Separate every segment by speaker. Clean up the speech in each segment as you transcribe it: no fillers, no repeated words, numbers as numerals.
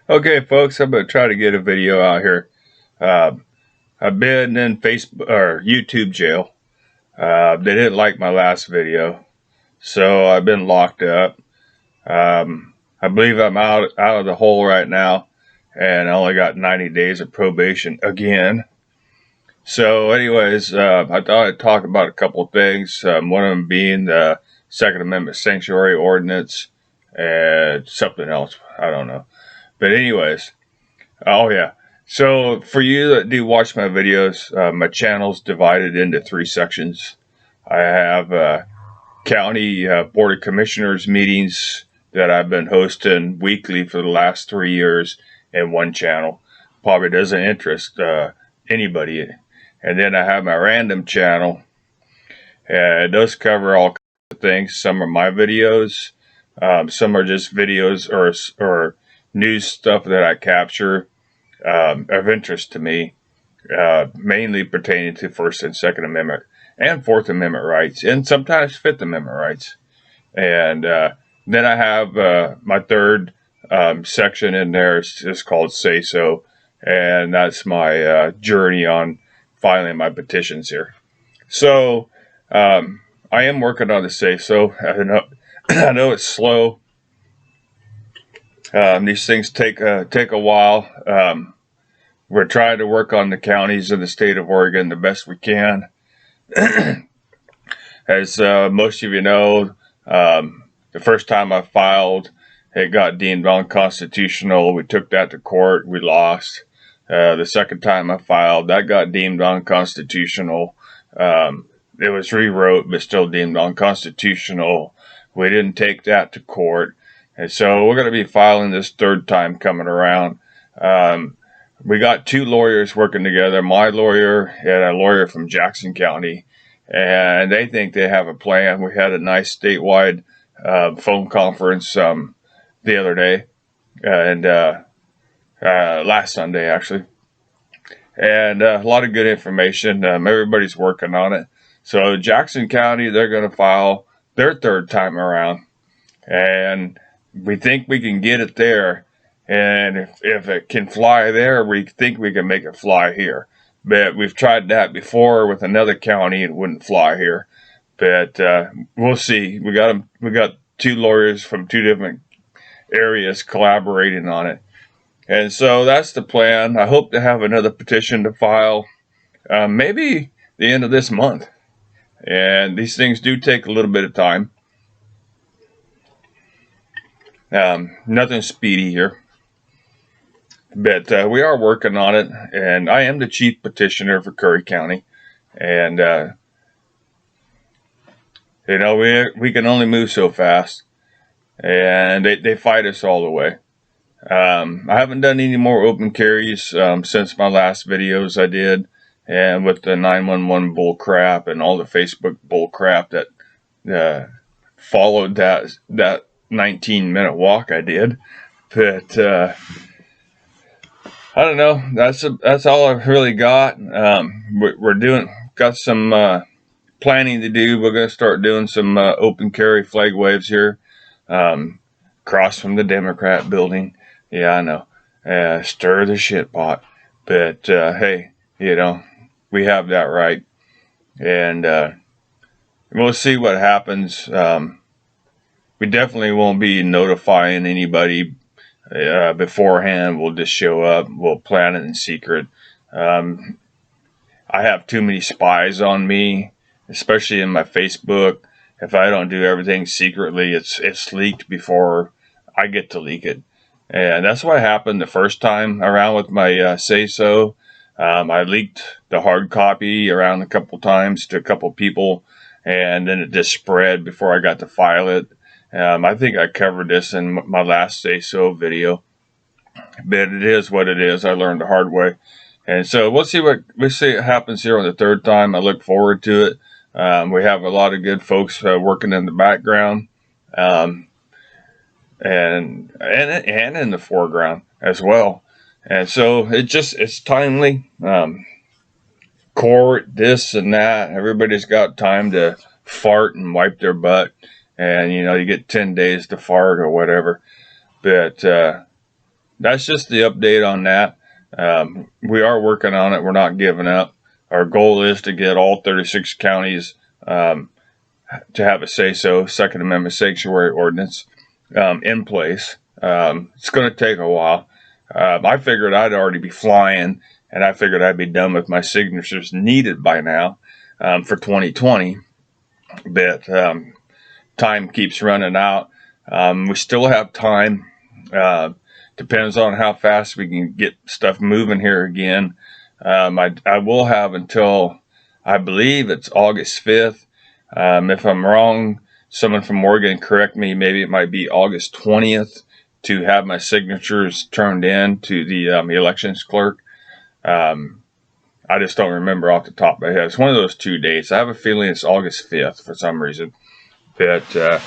Speaker 1: Okay, folks, I'm going to try to get a video out here. Uh, I've been in Facebook or YouTube jail. They didn't like my last video, so I've been locked up. I believe I'm out of the hole right now, and I only got 90 days of probation again. So, anyways, I thought I'd talk about a couple of things. One of them being the Second Amendment sanctuary ordinance, and something else. I don't know. But anyways. Oh yeah. So for you that do watch my videos, my channel's divided into three sections. I have county board of commissioners meetings that I've been hosting weekly for the last 3 years in one channel. Probably doesn't interest anybody. And then I have my random channel. It does cover all kinds of things. Some are my videos. Some are just videos or news stuff that I capture of interest to me, mainly pertaining to First and Second Amendment and Fourth Amendment rights, and sometimes Fifth Amendment rights. And then I have my third section in there is called SASO, and that's my journey on filing my petitions here. So I am working on the SASO. I know it's slow. These things take a while. We're trying to work on the counties in the state of Oregon the best we can. As most of you know, the first time I filed, it got deemed unconstitutional. We took that to court. We lost. The second time I filed, that got deemed unconstitutional. It was rewrote, but still deemed unconstitutional. We didn't take that to court. And so we're going to be filing this third time coming around. We got two lawyers working together, my lawyer and a lawyer from Jackson County, and they think they have a plan. We had a nice statewide phone conference the other day, and last Sunday, actually, and a lot of good information. Everybody's working on it. So Jackson County, they're going to file their third time around, and we think we can get it there. And if it can fly there, we think we can make it fly here. But we've tried that before with another county, and it wouldn't fly here. But we'll see. We got two lawyers from two different areas collaborating on it, and so that's the plan. I hope to have another petition to file, maybe the end of this month. And these things do take a little bit of time. Nothing speedy here. But we are working on it, and I am the chief petitioner for Curry County. And, we can only move so fast, and they fight us all the way. I haven't done any more open carries since my last videos I did, and with the 911 bull crap and all the Facebook bull crap that followed that 19-minute walk I did. But I don't know. That's all I've really got. Got some planning to do. We're going to start doing some open carry flag waves here, across from the Democrat building. Yeah, I know. Stir the shit pot. But hey, we have that right, and we'll see what happens. We definitely won't be notifying anybody beforehand. We'll just show up. We'll plan it in secret. I have too many spies on me, especially in my Facebook. If I don't do everything secretly, it's leaked before I get to leak it. And that's what happened the first time around with my say-so. I leaked the hard copy around a couple times to a couple people, and then it just spread before I got to file it. I think I covered this in my last say-so video, but it is what it is. I learned the hard way. And so we'll see what happens here on the third time. I look forward to it. We have a lot of good folks working in the background, and in the foreground as well. And so it's timely. Court, this and that. Everybody's got time to fart and wipe their butt. And, you get 10 days to fart or whatever. But that's just the update on that. We are working on it. We're not giving up. Our goal is to get all 36 counties to have a SASO, Second Amendment Sanctuary Ordinance, in place. It's going to take a while. I figured I'd already be flying, and I figured I'd be done with my signatures needed by now for 2020. But time keeps running out. We still have time. Depends on how fast we can get stuff moving here again. I will have until, I believe it's August 5th. If I'm wrong, someone from Oregon correct me. Maybe it might be August 20th to have my signatures turned in to the elections clerk. I just don't remember off the top of my head. It's one of those 2 days. I have a feeling it's August 5th for some reason. But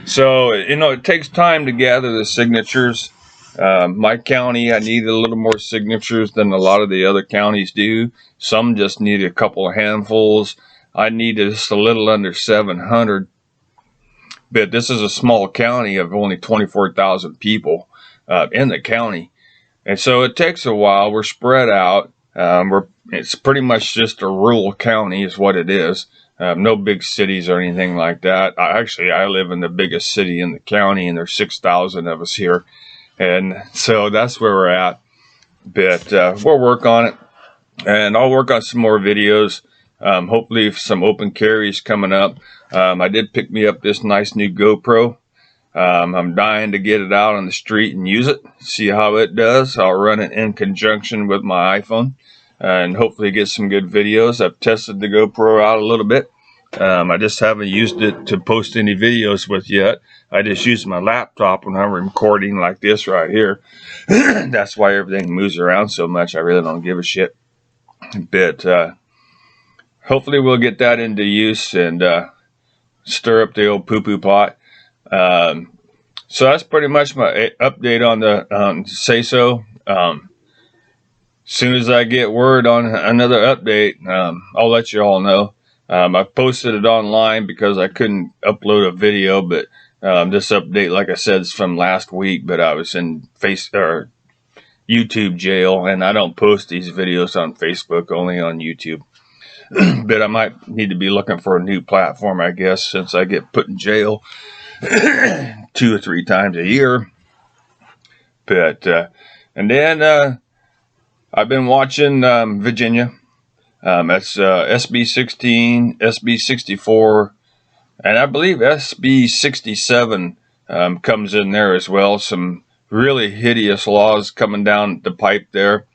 Speaker 1: so, it takes time to gather the signatures. My county, I need a little more signatures than a lot of the other counties do. Some just need a couple of handfuls. I need just a little under 700. But this is a small county of only 24,000 people in the county. And so it takes a while. We're spread out. It's pretty much just a rural county is what it is. No big cities or anything like that. I live in the biggest city in the county, and there's 6,000 of us here. And so that's where we're at. But we'll work on it. And I'll work on some more videos. Hopefully some open carries coming up. I did pick me up this nice new GoPro. I'm dying to get it out on the street and use it, see how it does. I'll run it in conjunction with my iPhone and hopefully get some good videos. I've tested the GoPro out a little bit. I just haven't used it to post any videos with yet. I just use my laptop when I'm recording like this right here. That's why everything moves around so much. I really don't give a shit. But hopefully we'll get that into use and stir up the old poo-poo pot. So that's pretty much my update on the SASO. Soon as I get word on another update, I'll let you all know. I posted it online because I couldn't upload a video, but this update, like I said, is from last week, but I was in YouTube jail, and I don't post these videos on Facebook, only on YouTube. But I might need to be looking for a new platform, I guess, since I get put in jail 2 or 3 times a year. But and then I've been watching Virginia. That's SB 16, SB 64, and I believe SB 67 comes in there as well. Some really hideous laws coming down the pipe there.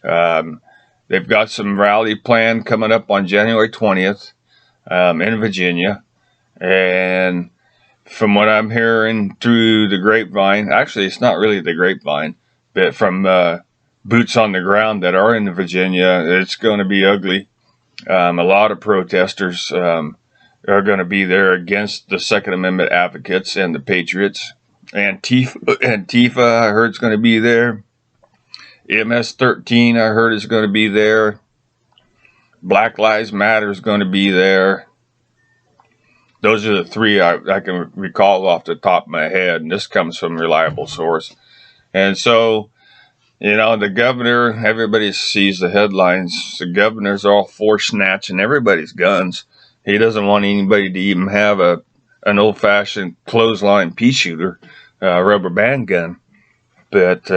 Speaker 1: They've got some rally planned coming up on January 20th in Virginia. And from what I'm hearing through the grapevine, actually it's not really the grapevine, but from boots on the ground that are in Virginia, it's going to be ugly. A lot of protesters are going to be there against the Second Amendment advocates and the patriots. Antifa, I heard, is going to be there. MS-13, I heard, is going to be there. Black Lives Matter is going to be there. Those are the 3 I can recall off the top of my head, and this comes from a reliable source. And so, the governor, everybody sees the headlines. The governor's all for snatching everybody's guns. He doesn't want anybody to even have an old-fashioned clothesline pea shooter, rubber band gun. But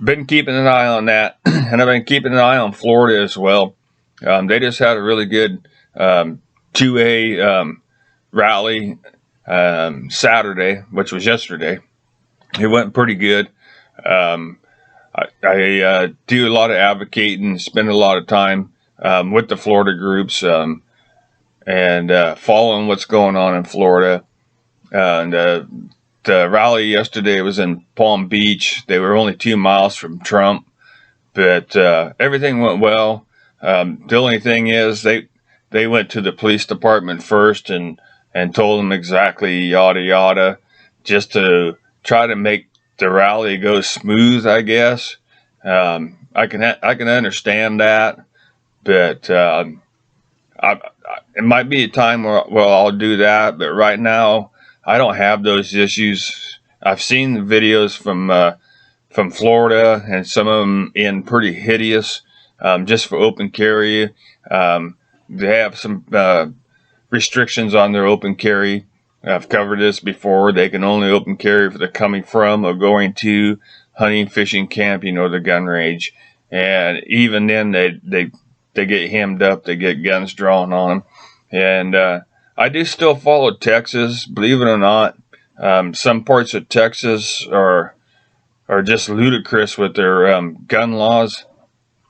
Speaker 1: been keeping an eye on that, and I've been keeping an eye on Florida as well. They just had a really good 2A rally Saturday, which was yesterday. It went pretty good. I do a lot of advocating, spend a lot of time with the Florida groups and following what's going on in Florida. And the rally yesterday was in Palm Beach. They were only 2 miles from Trump, but everything went well. The only thing is they went to the police department first and told them exactly yada yada, just to try to make the rally go smooth, I guess. I can understand that, but it might be a time where I'll do that. But right now, I don't have those issues. I've seen the videos from from Florida, and some of them in pretty hideous, just for open carry. They have some restrictions on their open carry. I've covered this before. They can only open carry if they're coming from or going to hunting, fishing, camping, or the gun range. And even then, they get hemmed up. They get guns drawn on them. And I do still follow Texas, believe it or not. Some parts of Texas are just ludicrous with their gun laws.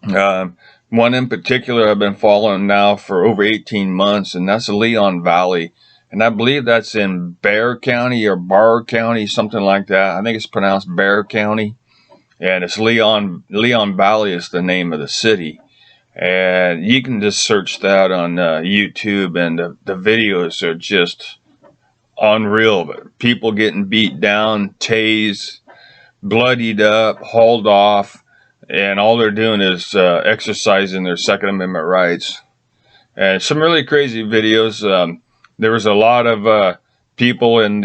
Speaker 1: One in particular I've been following now for over 18 months, and that's the Leon Valley. And I believe that's in Bear County or Barr County, something like that. I think it's pronounced Bear County. And it's Leon Valley is the name of the city. And you can just search that on YouTube, and the videos are just unreal. People getting beat down, tased, bloodied up, hauled off, and all they're doing is exercising their Second Amendment rights. And some really crazy videos. There was a lot of people in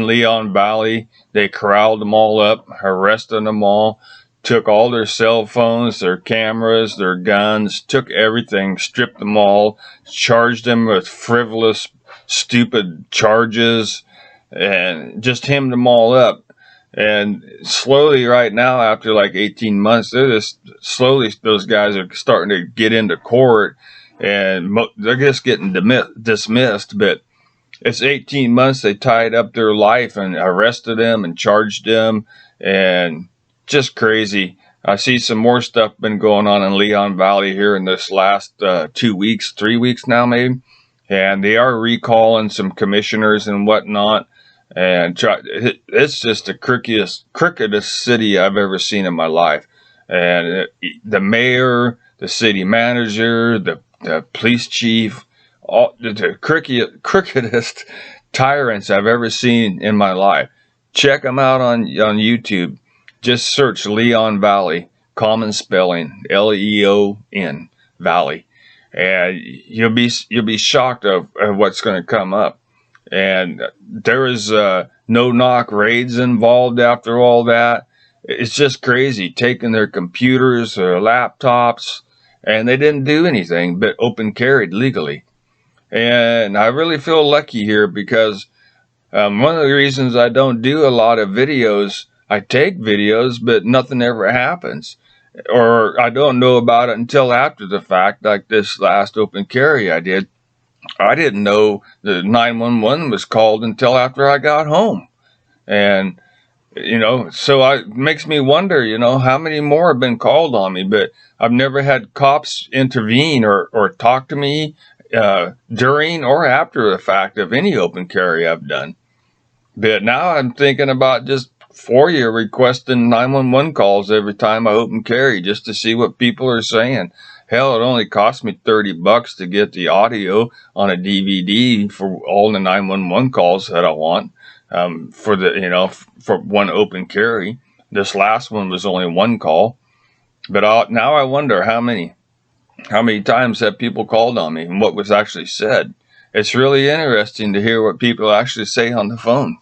Speaker 1: Leon Valley. They corralled them all up, arrested them all, took all their cell phones, their cameras, their guns, took everything, stripped them all, charged them with frivolous, stupid charges, and just hemmed them all up. And slowly right now, after like 18 months, they're just slowly, those guys are starting to get into court, and they're just getting dismissed. But it's 18 months. They tied up their life and arrested them and charged them, and just crazy. I see some more stuff been going on in Leon Valley here in this last 2 weeks, 3 weeks now maybe. And they are recalling some commissioners and whatnot. And it's just the crookedest city I've ever seen in my life. And the mayor, the city manager, the police chief, all the crookedest tyrants I've ever seen in my life. Check them out on YouTube. Just search Leon Valley, common spelling, Leon Valley, and you'll be shocked of what's going to come up. And there is no-knock raids involved after all that. It's just crazy, taking their computers or laptops, and they didn't do anything but open carried legally. And I really feel lucky here, because one of the reasons I don't do a lot of videos, I take videos, but nothing ever happens. Or I don't know about it until after the fact, like this last open carry I did. I didn't know the 911 was called until after I got home. And, so it makes me wonder, how many more have been called on me, but I've never had cops intervene or talk to me during or after the fact of any open carry I've done. But now I'm thinking about just for you requesting 911 calls every time I open carry, just to see what people are saying. Hell, it only cost me $30 to get the audio on a DVD for all the 911 calls that I want, for one open carry. This last one was only one call, but now I wonder how many times have people called on me and what was actually said. It's really interesting to hear what people actually say on the phone.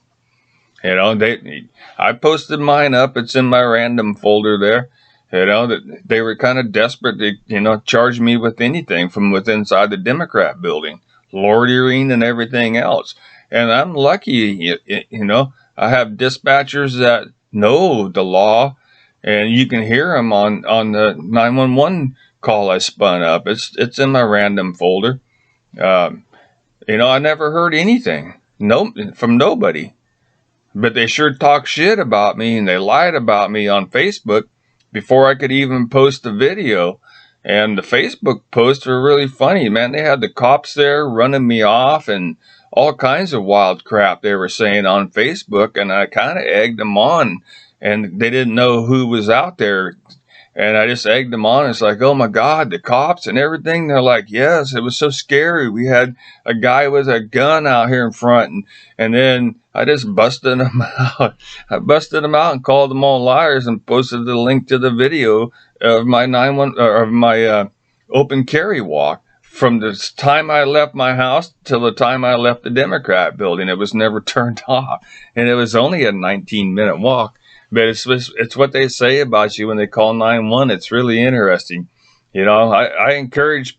Speaker 1: I posted mine up. It's in my random folder there. That they were kind of desperate to, charge me with anything from inside the Democrat building, loitering and everything else. And I'm lucky, I have dispatchers that know the law, and you can hear them on the 911 call I spun up. It's in my random folder. I never heard anything, from nobody. But they sure talk shit about me, and they lied about me on Facebook before I could even post the video. And the Facebook posts were really funny, man. They had the cops there running me off and all kinds of wild crap they were saying on Facebook, and I kind of egged them on, and they didn't know who was out there. And I just egged them on. It's like, oh my God, the cops and everything. They're like, yes, it was so scary. We had a guy with a gun out here in front. And then I just busted them out. I busted them out and called them all liars and posted the link to the video of my open carry walk. From the time I left my house till the time I left the Democrat building, it was never turned off. And it was only a 19-minute walk. but it's what they say about you when they call 911. It's really interesting. I encourage,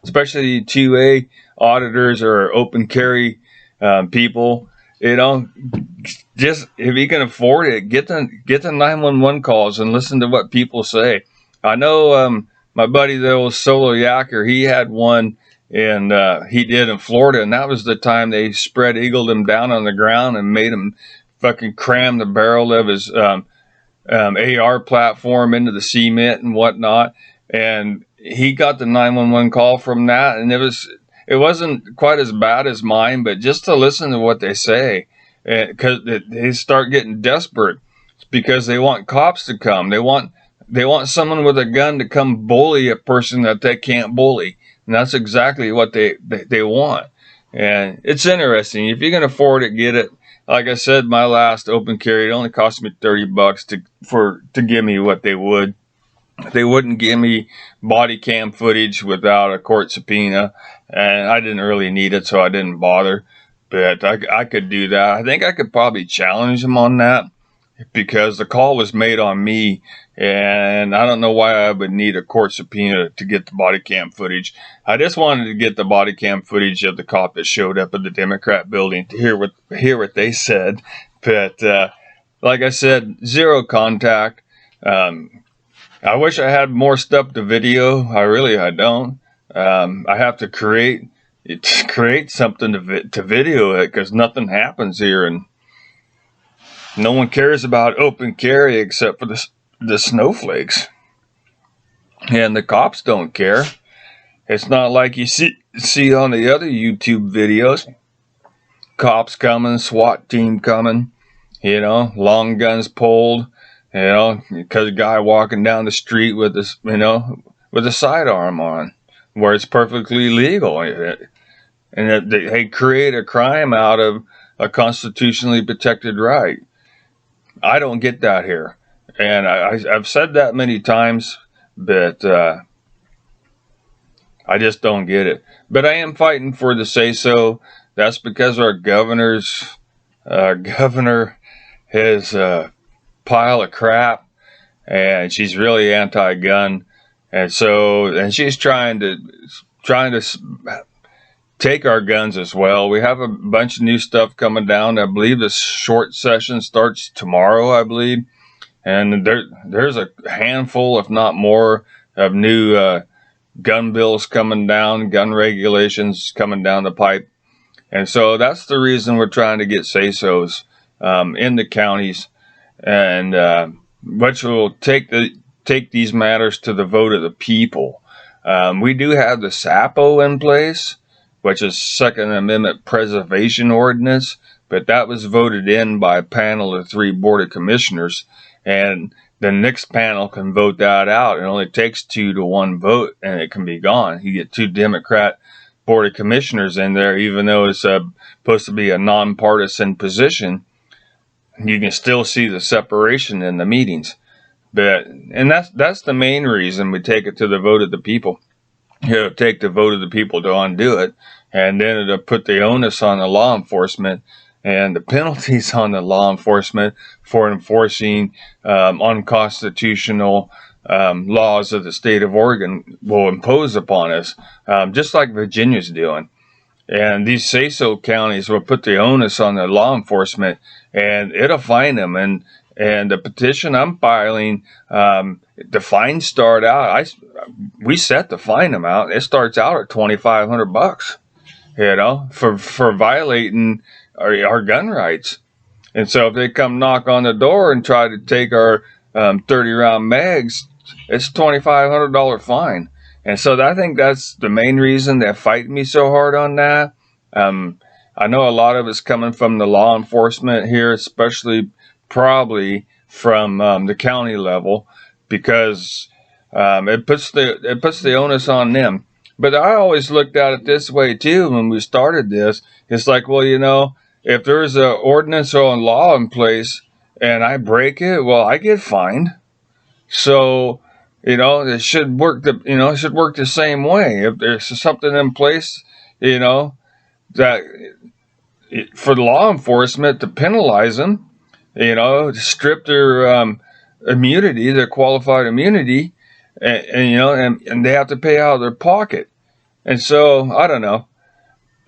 Speaker 1: especially 2A auditors or open carry people, just if you can afford it, get the 911 calls and listen to what people say. I know my buddy, the old solo yacker, he had one, and he did in Florida, and that was the time they spread eagled him down on the ground and made him fucking cram the barrel of his AR platform into the cement and whatnot. And he got the 911 call from that, and it wasn't quite as bad as mine, but just to listen to what they say, because they start getting desperate because they want cops to come. They want someone with a gun to come bully a person that they can't bully, and that's exactly what they want. And it's interesting. If you can afford it, get it. Like I said, my last open carry, it only cost me $30 to give me what they would. They wouldn't give me body cam footage without a court subpoena, and I didn't really need it, so I didn't bother. But I could do that. I think I could probably challenge them on that, because the call was made on me, and I don't know why I would need a court subpoena to get the body cam footage. I just wanted to get the body cam footage of the cop that showed up at the Democrat building to hear what they said. But like I said, zero contact. I wish I had more stuff to video. I don't. I have to create something to video it, because nothing happens here, and no one cares about open carry except for the snowflakes, and the cops don't care. It's not like you see on the other YouTube videos, cops coming, SWAT team coming, long guns pulled, because a guy walking down the street with this, with a sidearm on, where it's perfectly legal, and they create a crime out of a constitutionally protected right. I don't get that here, and I've said that many times, but I just don't get it. But I am fighting for the SASO. That's because our governor is a pile of crap, and she's really anti-gun, and she's trying to take our guns as well. We have a bunch of new stuff coming down. I believe the short session starts tomorrow, I believe. And there's a handful, if not more, of new gun bills coming down, gun regulations coming down the pipe. And so that's the reason we're trying to get SASOs in the counties, and which will take these matters to the vote of the people. We do have the SAPO in place, which is Second Amendment Preservation Ordinance, but that was voted in by a panel of 3 Board of Commissioners, and the next panel can vote that out. It only takes 2 to 1 vote, and it can be gone. You get 2 Democrat Board of Commissioners in there, even though it's supposed to be a nonpartisan position. You can still see the separation in the meetings. And that's the main reason we take it to the vote of the people. It'll take the vote of the people to undo it, and then it'll put the onus on the law enforcement, and the penalties on the law enforcement for enforcing unconstitutional laws of the state of Oregon will impose upon us, just like Virginia's doing. And these SASO counties will put the onus on the law enforcement, and it'll fine them. And the petition I'm filing, the fines start out. We set the fine amount. It starts out at $2,500, for violating our gun rights. And so if they come knock on the door and try to take our 30-round mags, it's a $2,500 fine. And so I think that's the main reason they're fighting me so hard on that. I know a lot of it's coming from the law enforcement here, especially probably from the county level, because it puts the onus on them. But I always looked at it this way too when we started this. It's like, well, if there's an ordinance or a law in place and I break it, well, I get fined. So it should work the same way. If there's something in place, that for law enforcement to penalize them, You know, strip their immunity, their qualified immunity, and you know, and they have to pay out of their pocket. And so I don't know.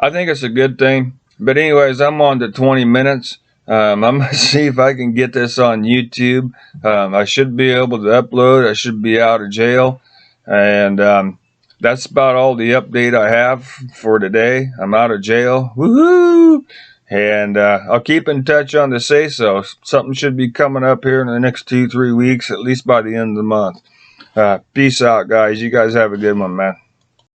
Speaker 1: I think it's a good thing. But anyways, I'm on to 20 minutes. I'm gonna see if I can get this on YouTube. I should be able to upload. I should be out of jail, and that's about all the update I have for today. I'm out of jail. Woohoo! And I'll keep in touch on the SASO. Something should be coming up here in the next 2-3 weeks, at least by the end of the month. Peace out, guys. You guys have a good one, man.